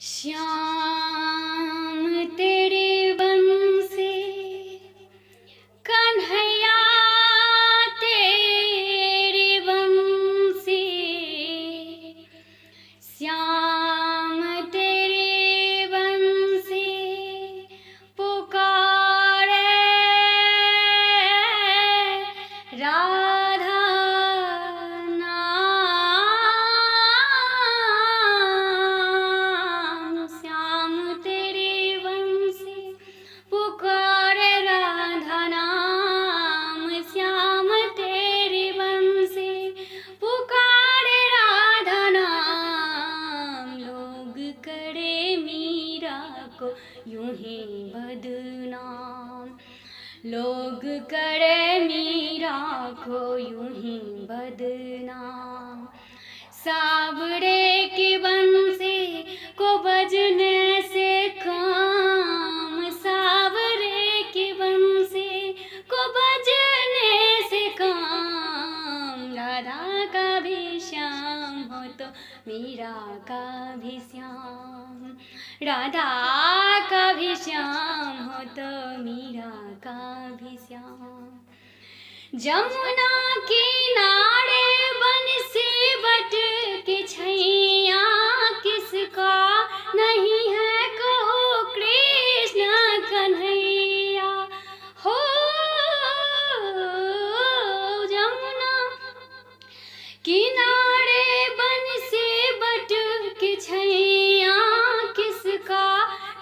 श्याम तेरे वन से कन्हैया तेरे वन से श्याम तेरे वन से पुकारे राधा नाम। श्याम तेरे वन से पुकारे राधा नाम। श्याम तेरे वन से पुकारे राधा नाम। लोग करे मीरा को यूं ही बदनाम। लोग करे मीरा को यूं ही बदनाम। सावरे की बंसी को बजने से काम। सावरे की बंसी को बजने से काम। राधा का भी श्याम हो तो मीरा का भी श्याम। राधा का भी श्याम हो तो मीरा का भी श्याम। जमुना किनारे बंसी बट के छैया किसका नहीं है कहो कृष्ण कन्हैया हो। जमुना किनारे बंसी बट के छैया किसका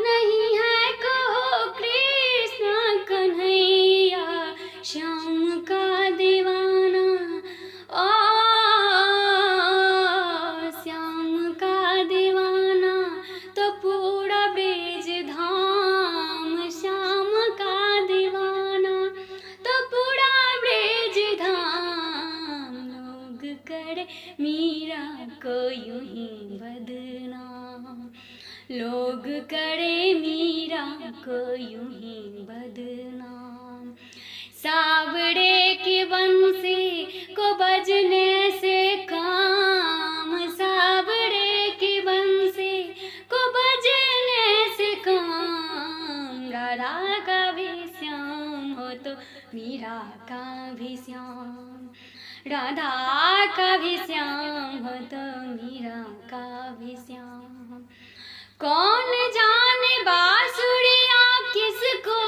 नहीं है कहो कृष्ण कन्हैया। श्याम का दीवाना ओ श्याम का दीवाना तो पूरा ब्रिज धाम। श्याम का दीवाना तो पूरा ब्रिज धाम। लोग करे मीरा को यूं ही बदनाम। लोग करे मीरा को यूं ही बदनाम। सावरे की बंसी को बजने से काम। सावरे की बंसी को बजने से काम। राधा का भी श्याम हो तो मीरा का भी श्याम। राधा का भी श्याम हो तो मीरा का भी श्याम। कौन जाने बांसुरिया किसको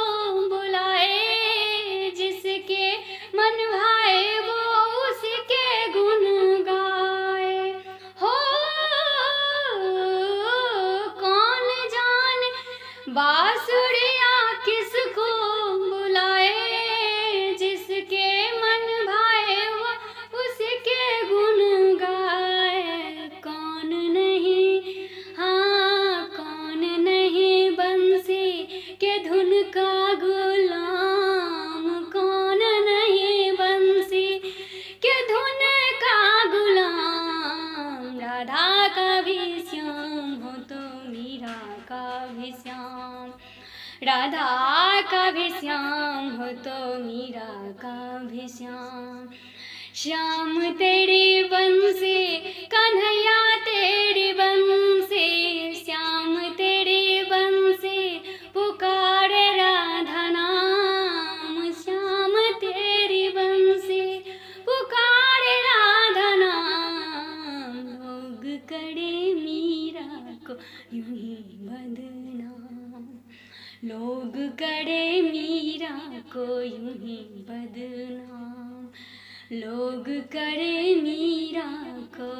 बुलाए। जिसके मन भाए वो उसके गुण गाए हो। कौन जाने बांसुरिया किसको बुलाए। जिसके मन भाए वो उसके गुण गाए। कौन नहीं हाँ कौन नहीं बंसी के धुन का गुलाम। कौन नहीं बंसी के धुन का गुलाम। राधा का भी श्याम हो तो मीरा का भी श्याम। राधा का भी श्याम हो तो मीरा का भी श्याम। श्याम तेरी बंसी कन्हैया तेरी बंसी। श्याम तेरी बंसी पुकारे राधा नाम। श्याम तेरी बंसी पुकारे राधा नाम। लोग करे मीरा को यूं ही बदनाम। लोग करे मीरा को यूं ही बदनाम। लोग करे मीरा को